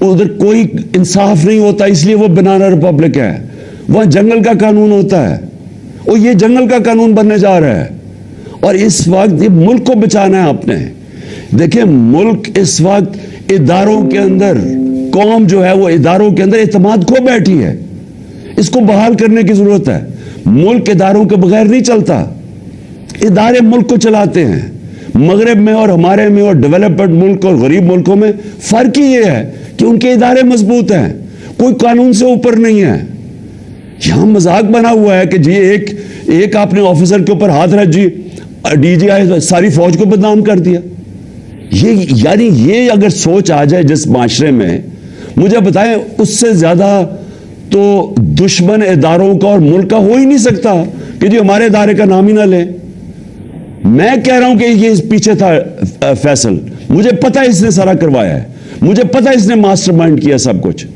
ادھر کوئی انصاف نہیں ہوتا، اس لیے وہ بنانا ریپبلک ہے. وہاں جنگل کا قانون ہوتا ہے، اور یہ جنگل کا قانون بننے جا رہا ہے. اور اس وقت یہ ملک کو بچانا ہے آپ نے. دیکھیں ملک اس وقت اداروں کے اندر، قوم جو ہے وہ اداروں کے اندر اعتماد کھو بیٹھی ہے. اس کو بحال کرنے کی ضرورت ہے. ملک اداروں کے بغیر نہیں چلتا، ادارے ملک کو چلاتے ہیں. مغرب میں اور ہمارے میں اور ڈیولپڈ ملک اور غریب ملکوں میں فرق ہی یہ ہے کہ ان کے ادارے مضبوط ہیں، کوئی قانون سے اوپر نہیں ہے. یہاں مذاق بنا ہوا ہے کہ جی ایک آپ نے آفیسر کے اوپر ہاتھ رکھ جی ڈی جی آئی ساری فوج کو بدنام کر دیا. یعنی یہ اگر سوچ آ جائے جس معاشرے میں، مجھے بتائیں اس سے زیادہ تو دشمن اداروں کا اور ملک کا ہو ہی نہیں سکتا کہ جی ہمارے ادارے کا نام ہی نہ لیں. میں کہہ رہا ہوں کہ یہ پیچھے تھا فیصل، مجھے پتا اس نے سارا کروایا ہے، مجھے پتا اس نے ماسٹر مائنڈ کیا سب کچھ.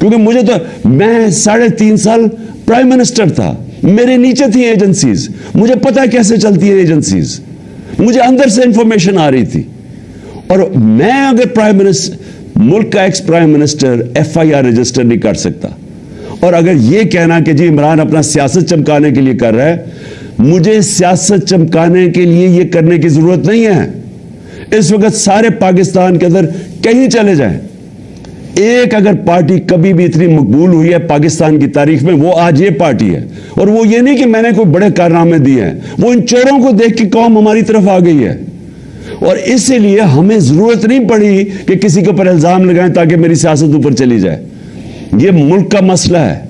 کیونکہ مجھے تو میں 3.5 سال پرائم منسٹر تھا، میرے نیچے تھی ایجنسیز، مجھے پتا کیسے چلتی ہے ایجنسیز، مجھے اندر سے انفارمیشن آ رہی تھی. اور میں اگر ملک کا ex prime minister FIR register نہیں کر سکتا، اور اگر یہ کہنا کہ جی عمران اپنا سیاست چمکانے کے لیے کر رہا ہے، مجھے سیاست چمکانے کے لیے یہ کرنے کی ضرورت نہیں ہے. اس وقت سارے پاکستان کے اندر کہیں چلے جائیں، ایک اگر پارٹی کبھی بھی اتنی مقبول ہوئی ہے پاکستان کی تاریخ میں، وہ آج یہ پارٹی ہے. اور وہ یہ نہیں کہ میں نے کوئی بڑے کارنامے دیے ہیں، وہ ان چوروں کو دیکھ کے قوم ہماری طرف آ گئی ہے. اور اسی لیے ہمیں ضرورت نہیں پڑی کہ کسی کے اوپر الزام لگائیں تاکہ میری سیاست اوپر چلی جائے. یہ ملک کا مسئلہ ہے،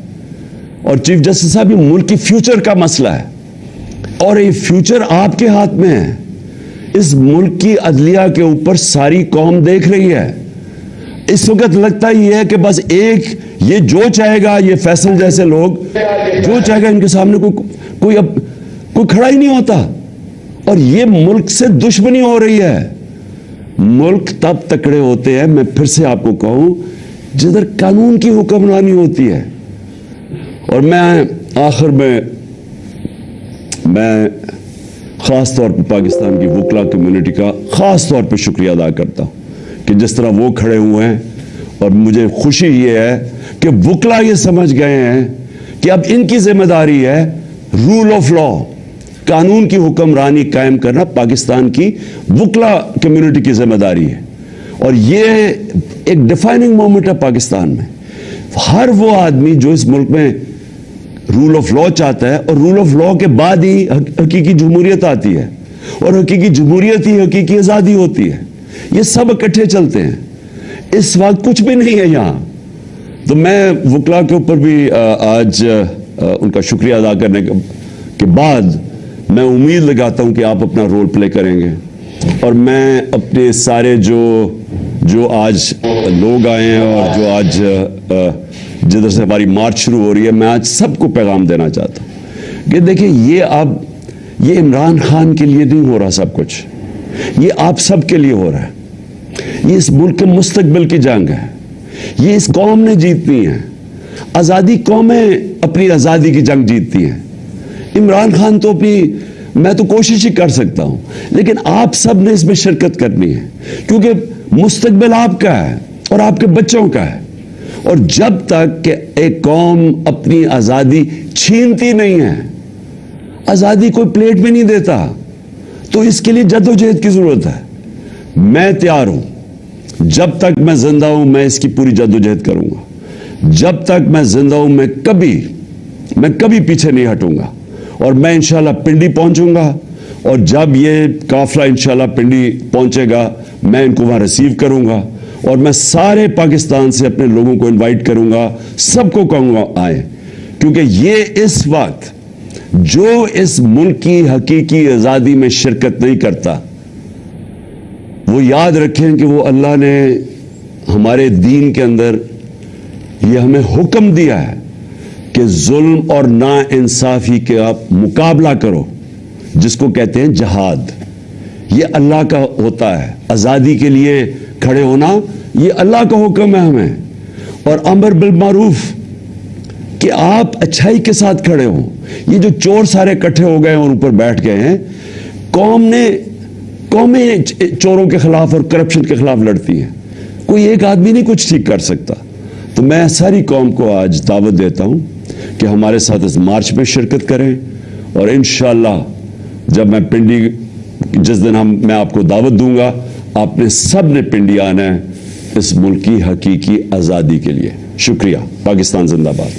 اور چیف جسٹس صاحب یہ ملک کی فیوچر کا مسئلہ ہے، اور یہ فیوچر آپ کے ہاتھ میں ہے. اس ملک کی عدلیہ کے اوپر ساری قوم دیکھ رہی ہے. اس وقت لگتا یہ ہے کہ بس یہ جو چاہے گا، یہ فیصل جیسے لوگ جو چاہے گا ان کے سامنے کوئی کھڑا ہی نہیں ہوتا. اور یہ ملک سے دشمنی ہو رہی ہے. ملک تب تکڑے ہوتے ہیں، میں پھر سے آپ کو کہوں، جدھر قانون کی حکمرانی ہوتی ہے. اور میں آخر میں خاص طور پہ پاکستان کی وکلا کمیونٹی کا خاص طور پہ شکریہ ادا کرتا ہوں کہ جس طرح وہ کھڑے ہوئے ہیں. اور مجھے خوشی یہ ہے کہ وکلا یہ سمجھ گئے ہیں کہ اب ان کی ذمہ داری ہے رول آف لا، قانون کی حکمرانی قائم کرنا پاکستان کی وکلا کمیونٹی کی ذمہ داری ہے. اور یہ ایک ڈیفائننگ مومنٹ ہے پاکستان میں. ہر وہ آدمی جو اس ملک میں رول آف لا چاہتا ہے، اور رول آف لا کے بعد ہی حقیقی جمہوریت آتی ہے، اور حقیقی جمہوریت ہی حقیقی آزادی ہوتی ہے. یہ سب اکٹھے چلتے ہیں. اس وقت کچھ بھی نہیں ہے یہاں. تو میں وکلا کے اوپر بھی آج ان کا شکریہ ادا کرنے کے بعد میں امید لگاتا ہوں کہ آپ اپنا رول پلے کریں گے. اور میں اپنے سارے جو آج لوگ آئے ہیں اور جو آج جدھر سے ہماری مارچ شروع ہو رہی ہے، میں آج سب کو پیغام دینا چاہتا ہوں کہ دیکھیں یہ عمران خان کے لیے نہیں ہو رہا سب کچھ، یہ آپ سب کے لیے ہو رہا ہے. یہ اس ملک کے مستقبل کی جنگ ہے، یہ اس قوم نے جیتنی ہے. آزادی قومیں اپنی آزادی کی جنگ جیتتی ہیں. عمران خان تو میں تو کوشش ہی کر سکتا ہوں، لیکن آپ سب نے اس میں شرکت کرنی ہے، کیونکہ مستقبل آپ کا ہے اور آپ کے بچوں کا ہے. اور جب تک کہ ایک قوم اپنی آزادی چھینتی نہیں ہے، آزادی کوئی پلیٹ میں نہیں دیتا، تو اس کے لیے جدوجہد کی ضرورت ہے. میں تیار ہوں، جب تک میں زندہ ہوں میں اس کی پوری جدوجہد کروں گا. جب تک میں زندہ ہوں میں کبھی پیچھے نہیں ہٹوں گا. اور میں انشاءاللہ پنڈی پہنچوں گا، اور جب یہ قافلہ انشاءاللہ پنڈی پہنچے گا میں ان کو وہاں ریسیو کروں گا، اور میں سارے پاکستان سے اپنے لوگوں کو انوائٹ کروں گا، سب کو کہوں گا آئیں. کیونکہ یہ اس وقت جو اس ملک کی حقیقی آزادی میں شرکت نہیں کرتا، وہ یاد رکھیں کہ وہ اللہ نے ہمارے دین کے اندر یہ ہمیں حکم دیا ہے کہ ظلم اور نا انصافی کے آپ مقابلہ کرو، جس کو کہتے ہیں جہاد. یہ اللہ کا ہوتا ہے. آزادی کے لیے کھڑے ہونا یہ اللہ کا حکم ہے ہمیں. اور امر بالمعروف کہ آپ اچھائی کے ساتھ کھڑے ہوں. یہ جو چور سارے اکٹھے ہو گئے اور اوپر بیٹھ گئے ہیں، قومیں چوروں کے خلاف اور کرپشن کے خلاف لڑتی ہیں. کوئی ایک آدمی نہیں کچھ ٹھیک کر سکتا. تو میں ساری قوم کو آج دعوت دیتا ہوں کہ ہمارے ساتھ اس مارچ میں شرکت کریں, اور انشاءاللہ جب میں پنڈی, جس دن میں آپ کو دعوت دوں گا, آپ نے سب نے پنڈی آنا ہے اس ملک کی حقیقی آزادی کے لیے. شکریہ. پاکستان زندہ باد.